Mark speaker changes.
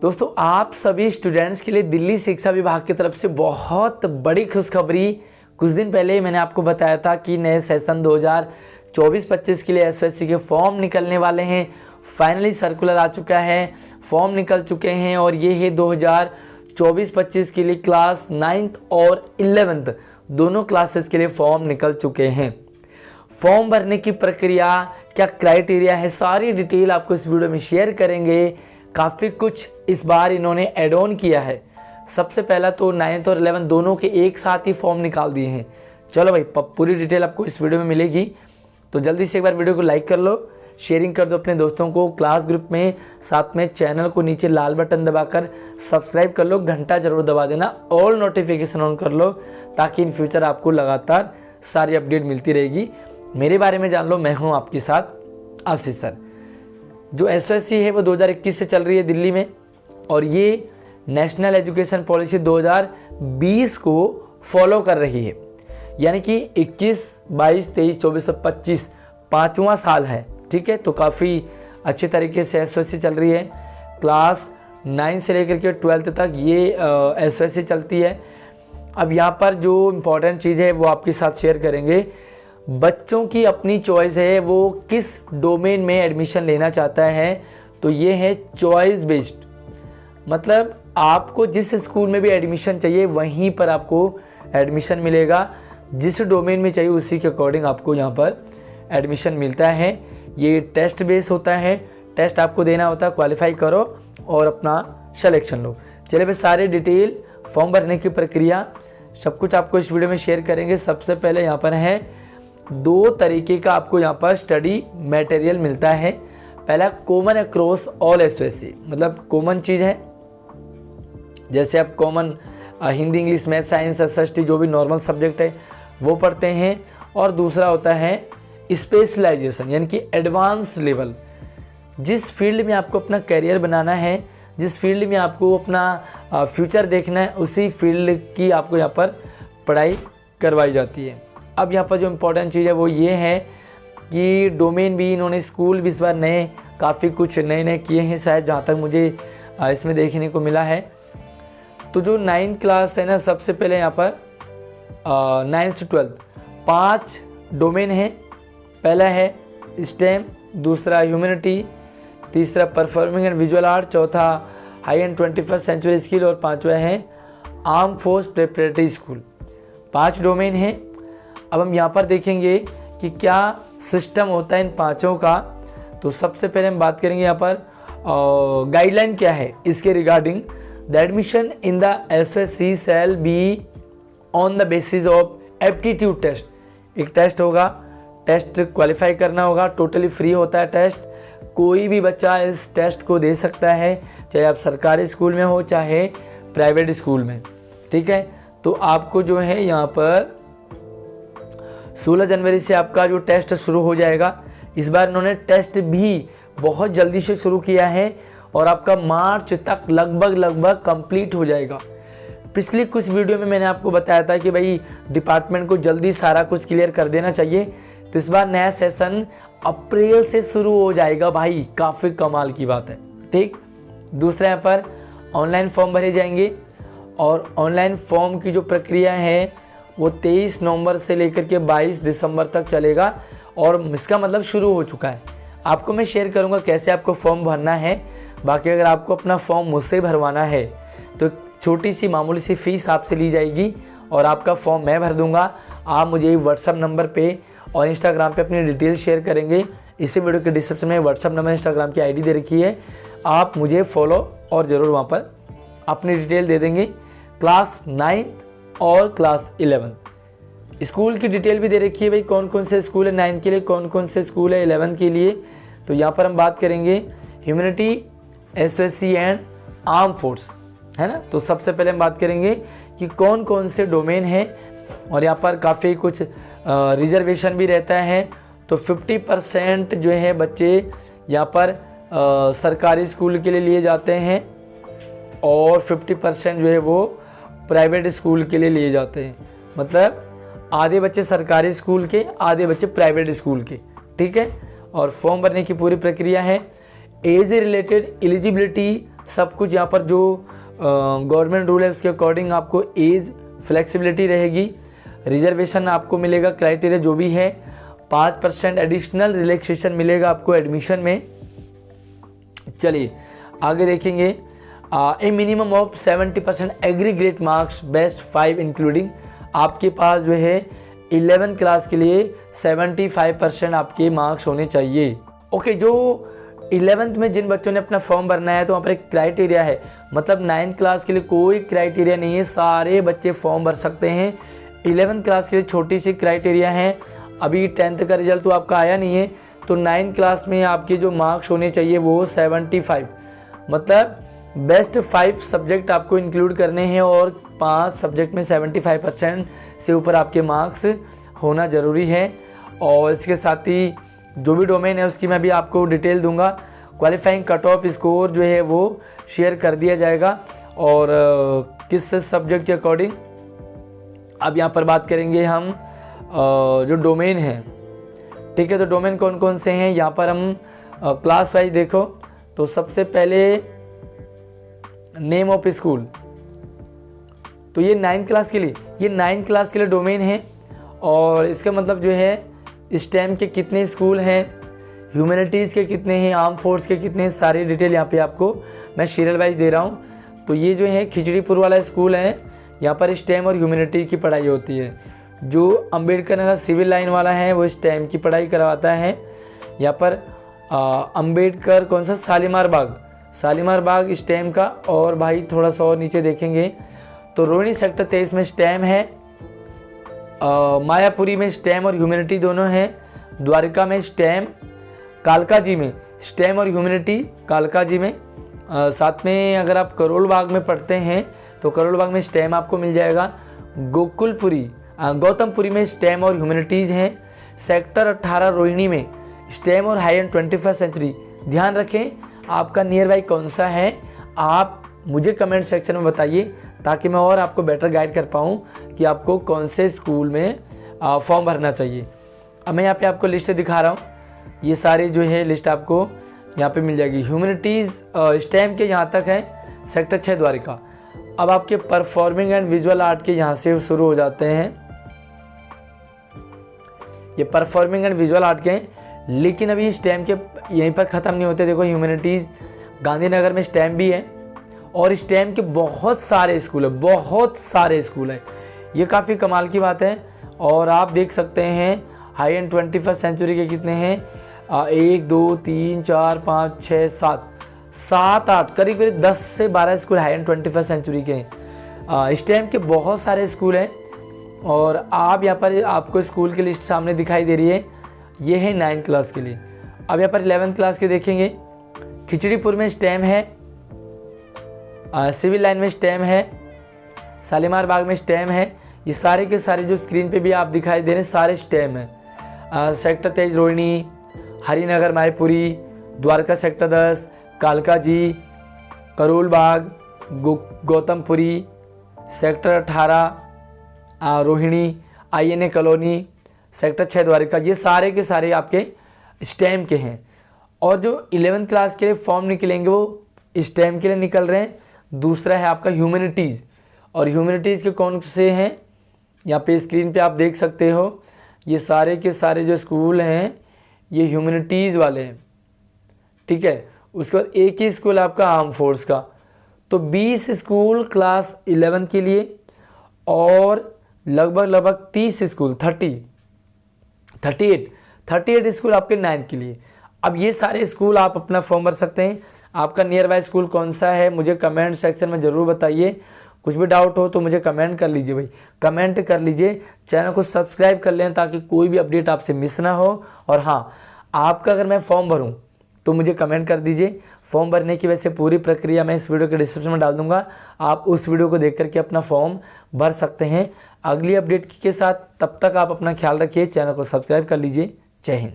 Speaker 1: दोस्तों, आप सभी स्टूडेंट्स के लिए दिल्ली शिक्षा विभाग की तरफ से बहुत बड़ी खुशखबरी। कुछ दिन पहले ही मैंने आपको बताया था कि नए सेशन 2024-25 के लिए एसएससी के फॉर्म निकलने वाले हैं। फाइनली सर्कुलर आ चुका है, फॉर्म निकल चुके हैं और ये है 2024-25 के लिए क्लास 9th और 11th दोनों क्लासेस के लिए फॉर्म निकल चुके हैं। फॉर्म भरने की प्रक्रिया, क्या क्राइटेरिया है, सारी डिटेल आपको इस वीडियो में शेयर करेंगे। काफ़ी कुछ इस बार इन्होंने ऐड ऑन किया है। सबसे पहला तो 9th और 11th दोनों के एक साथ ही फॉर्म निकाल दिए हैं। चलो भाई, पूरी डिटेल आपको इस वीडियो में मिलेगी, तो जल्दी से एक बार वीडियो को लाइक कर लो, शेयरिंग कर दो अपने दोस्तों को क्लास ग्रुप में, साथ में चैनल को नीचे लाल बटन दबाकर सब्सक्राइब कर लो, घंटा जरूर दबा देना, ऑल नोटिफिकेशन ऑन कर लो ताकि इन फ्यूचर आपको लगातार सारी अपडेट मिलती रहेगी। मेरे बारे में जान लो, मैं हूँ आपके साथ आशीष सर। जो एसओएससी है वो 2021 से चल रही है दिल्ली में, और ये नेशनल एजुकेशन पॉलिसी 2020 को फॉलो कर रही है। यानी कि 21, 22, 23, 24 और 25 पाँचवा साल है। ठीक है, तो काफ़ी अच्छे तरीके से एसओएससी चल रही है। क्लास 9 से लेकर के 12th तक ये एसओएससी चलती है। अब यहाँ पर जो इम्पोर्टेंट चीज़ है वो आपके साथ शेयर करेंगे। बच्चों की अपनी चॉइस है, वो किस डोमेन में एडमिशन लेना चाहता है, तो ये है चॉइस बेस्ड। मतलब आपको जिस स्कूल में भी एडमिशन चाहिए वहीं पर आपको एडमिशन मिलेगा, जिस डोमेन में चाहिए उसी के अकॉर्डिंग आपको यहाँ पर एडमिशन मिलता है। ये टेस्ट बेस होता है, टेस्ट आपको देना होता है, क्वालिफाई करो और अपना सिलेक्शन लो। चलिए भाई, सारे डिटेल, फॉर्म भरने की प्रक्रिया सब कुछ आपको इस वीडियो में शेयर करेंगे। सबसे पहले यहाँ पर है 2 तरीके का आपको यहाँ पर स्टडी मटेरियल मिलता है। पहला कॉमन अक्रॉस ऑल एसओएससी, मतलब कॉमन चीज़ है, जैसे आप common Hindi, English, math, science, SST जो भी नॉर्मल सब्जेक्ट है वो पढ़ते हैं। और दूसरा होता है स्पेशलाइजेशन, यानी कि एडवांस लेवल। जिस फील्ड में आपको अपना करियर बनाना है, जिस फील्ड में आपको अपना फ्यूचर देखना है, उसी फील्ड की आपको यहाँ पर पढ़ाई करवाई जाती है। अब यहाँ पर जो इम्पोर्टेंट चीज़ है वो ये है कि डोमेन भी इन्होंने, स्कूल भी इस बार काफ़ी कुछ नए किए हैं शायद, जहाँ तक मुझे इसमें देखने को मिला है। तो जो 9th क्लास है ना, सबसे पहले यहाँ पर 9th to 12th 5 डोमेन है। पहला है स्टेम, दूसरा ह्यूमैनिटी, तीसरा परफॉर्मिंग एंड विजुअल आर्ट, चौथा high end 21st century skill और पाँचवा है arm force preparatory school. 5 domain हैं। अब हम यहाँ पर देखेंगे कि क्या सिस्टम होता है इन पाँचों का। तो सबसे पहले हम बात करेंगे यहाँ पर गाइडलाइन क्या है इसके regarding. The admission in the SOSSC shall be on the basis of aptitude test. एक टेस्ट होगा, टेस्ट क्वालिफाई करना होगा, टोटली फ्री होता है टेस्ट। कोई भी बच्चा इस टेस्ट को दे सकता है, चाहे आप सरकारी स्कूल में हो चाहे प्राइवेट स्कूल में। ठीक है, तो आपको जो है यहाँ पर 16 जनवरी से आपका जो टेस्ट शुरू हो जाएगा। इस बार इन्होंने टेस्ट भी बहुत जल्दी से शुरू किया है और आपका मार्च तक लगभग कंप्लीट हो जाएगा। पिछली कुछ वीडियो में मैंने आपको बताया था कि भाई डिपार्टमेंट को जल्दी सारा कुछ क्लियर कर देना चाहिए, तो इस बार नया सेशन अप्रैल से शुरू हो जाएगा। भाई काफ़ी कमाल की बात है। ठीक, दूसरा यहाँ पर ऑनलाइन फॉर्म भरे जाएंगे, और ऑनलाइन फॉर्म की जो प्रक्रिया है वो 23 नवंबर से लेकर के 22 दिसंबर तक चलेगा, और इसका मतलब शुरू हो चुका है। आपको मैं शेयर करूंगा कैसे आपको फॉर्म भरना है। बाकी अगर आपको अपना फॉर्म मुझसे भरवाना है तो छोटी सी मामूली सी फीस आपसे ली जाएगी और आपका फॉर्म मैं भर दूंगा। आप मुझे व्हाट्सअप नंबर पे और इंस्टाग्राम पे अपनी डिटेल शेयर करेंगे। इसी वीडियो के डिस्क्रिप्शन में व्हाट्सअप नंबर, इंस्टाग्राम की आईडी दे रखी है, आप मुझे फॉलो और ज़रूर वहाँ पर अपनी डिटेल दे देंगे। क्लास 9th और क्लास 11th स्कूल की डिटेल भी दे रखी है भाई, कौन कौन से स्कूल है 9th के लिए, कौन कौन से स्कूल है 11th के लिए। तो यहाँ पर हम बात करेंगे humanity, SOSC and arm force, है ना। तो सबसे पहले हम बात करेंगे कि कौन कौन से डोमेन हैं, और यहाँ पर काफ़ी कुछ रिजर्वेशन भी रहता है। तो 50% जो है बच्चे यहाँ पर सरकारी स्कूल के लिए लिए जाते हैं, और 50% जो है वो प्राइवेट स्कूल के लिए लिए जाते हैं। मतलब आधे बच्चे सरकारी स्कूल के, आधे बच्चे प्राइवेट स्कूल के। ठीक है, और फॉर्म भरने की पूरी प्रक्रिया है। एज रिलेटेड एलिजिबिलिटी सब कुछ यहाँ पर जो गवर्नमेंट रूल है उसके अकॉर्डिंग आपको एज फ्लेक्सिबिलिटी रहेगी। रिजर्वेशन आपको मिलेगा, क्राइटेरिया जो भी है 5% एडिशनल रिलैक्सेशन मिलेगा आपको एडमिशन में। चलिए आगे देखेंगे। ए minimum of 70% aggregate marks best 5 including, आपके पास जो है 11th क्लास के लिए 75% आपके मार्क्स होने चाहिए। ओके, जो 11th में जिन बच्चों ने अपना फॉर्म भरना है तो वहाँ पर एक क्राइटेरिया है, मतलब 9th क्लास के लिए कोई क्राइटेरिया नहीं है, सारे बच्चे फॉर्म भर सकते हैं। 11th क्लास के लिए छोटी सी क्राइटेरिया है, अभी 10th का रिजल्ट तो आपका आया नहीं है, तो 9th क्लास में आपके जो मार्क्स होने चाहिए वो 75, मतलब बेस्ट 5 सब्जेक्ट आपको इंक्लूड करने हैं और 5 सब्जेक्ट में 75% से ऊपर आपके मार्क्स होना ज़रूरी है। और इसके साथ ही जो भी डोमेन है उसकी मैं भी आपको डिटेल दूंगा। क्वालिफाइंग कट ऑफ स्कोर जो है वो शेयर कर दिया जाएगा और किस सब्जेक्ट के अकॉर्डिंग। अब यहाँ पर बात करेंगे हम जो डोमेन है, ठीक है। तो डोमेन कौन कौन से हैं यहाँ पर हम क्लास वाइज देखो तो सबसे पहले नेम ऑफ स्कूल, तो ये 9th क्लास के लिए, ये 9th क्लास के लिए डोमेन है और इसका मतलब जो है स्टेम के कितने स्कूल हैं, ह्यूमैनिटीज़ के कितने हैं, आर्म फोर्स के कितने हैं, सारी डिटेल यहाँ पे आपको मैं सीरियल वाइज दे रहा हूँ। तो ये जो है खिचड़ीपुर वाला स्कूल है, यहाँ पर स्टेम और ह्यूमैनिटी की पढ़ाई होती है। जो अम्बेडकर नगर सिविल लाइन वाला है वो स्टेम की पढ़ाई करवाता है। यहाँ पर अम्बेडकर कौन सा, शालीमार बाग स्टेम का। और भाई थोड़ा सा और नीचे देखेंगे तो रोहिणी सेक्टर 23 में स्टेम है, मायापुरी में स्टेम और ह्यूमैनिटी दोनों हैं, द्वारका में स्टेम, कालकाजी में स्टेम और ह्यूमैनिटी कालकाजी में। साथ में अगर आप करोल बाग में पढ़ते हैं तो करोल बाग में स्टेम आपको मिल जाएगा। गौतमपुरी में स्टेम और ह्यूमैनिटीज़ हैं। सेक्टर 18 रोहिणी में स्टेम और हाई एंड 21st सेंचुरी। ध्यान रखें आपका नियर बाई कौन सा है, आप मुझे कमेंट सेक्शन में बताइए ताकि मैं और आपको बेटर गाइड कर पाऊँ कि आपको कौन से स्कूल में फॉर्म भरना चाहिए। अब मैं यहाँ पे आपको लिस्ट दिखा रहा हूँ, ये सारी जो है लिस्ट आपको यहाँ पे मिल जाएगी। ह्यूमैनिटीज़ स्टेम के यहाँ तक है, सेक्टर 6 द्वारिका। अब आपके परफॉर्मिंग एंड विजुअल आर्ट के यहाँ से शुरू हो जाते हैं, ये परफॉर्मिंग एंड विजुअल आर्ट के हैं, लेकिन अभी स्टेम के यहीं पर ख़त्म नहीं होते। देखो ह्यूमैनिटीज़ गांधीनगर में स्टेम भी है और स्टेम के बहुत सारे स्कूल है, ये काफ़ी कमाल की बात है। और आप देख सकते हैं हाई एंड 21st सेंचुरी के कितने हैं, 1 2 3 4 5 6 7 8 करीब 10 से 12 school high end 21st century के हैं। स्टेम के बहुत सारे स्कूल हैं और आप यहाँ पर आपको स्कूल की लिस्ट सामने दिखाई दे रही है, ये है 9th क्लास के लिए। अब यहाँ पर 11th क्लास के देखेंगे, खिचड़ीपुर में स्टेम है, सिविल लाइन में स्टेम है, शालीमार बाग में स्टेम है। ये सारे के सारे जो स्क्रीन पे भी आप दिखाई दे रहे हैं सारे स्टेम हैं। Sector 23 Rohini, Harinagar Mayapuri, Dwarka sector 10, Kalkaji, Karol Bagh, Gautampuri, sector 18 Rohini, INA colony, sector 6 Dwarka, ये सारे के सारे आपके स्टेम के हैं। और जो 11th क्लास के लिए फॉर्म निकलेंगे वो स्टेम के लिए निकल रहे हैं। दूसरा है आपका ह्यूमैनिटीज़, और ह्यूमैनिटीज़ के कौन से हैं यहाँ पे स्क्रीन पे आप देख सकते हो, ये सारे के सारे जो स्कूल हैं ये ह्यूमैनिटीज़ वाले हैं, ठीक है। उसके बाद एक ही स्कूल आपका आर्म फोर्स का, तो 20 स्कूल क्लास 11 के लिए और लगभग 30 स्कूल 38 स्कूल आपके 9th के लिए। अब ये सारे स्कूल आप अपना फॉर्म भर सकते हैं। आपका नियर बाय स्कूल कौन सा है मुझे कमेंट सेक्शन में ज़रूर बताइए। कुछ भी डाउट हो तो मुझे कमेंट कर लीजिए भाई, कमेंट कर लीजिए। चैनल को सब्सक्राइब कर लें ताकि कोई भी अपडेट आपसे मिस ना हो। और हाँ, आपका अगर मैं फॉर्म भरूं तो मुझे कमेंट कर दीजिए। फॉर्म भरने की वैसे पूरी प्रक्रिया मैं इस वीडियो के डिस्क्रिप्शन में डाल दूंगा, आप उस वीडियो को देख करके अपना फॉर्म भर सकते हैं अगली अपडेट के साथ। तब तक आप अपना ख्याल रखिए, चैनल को सब्सक्राइब कर लीजिए। जय हिंद।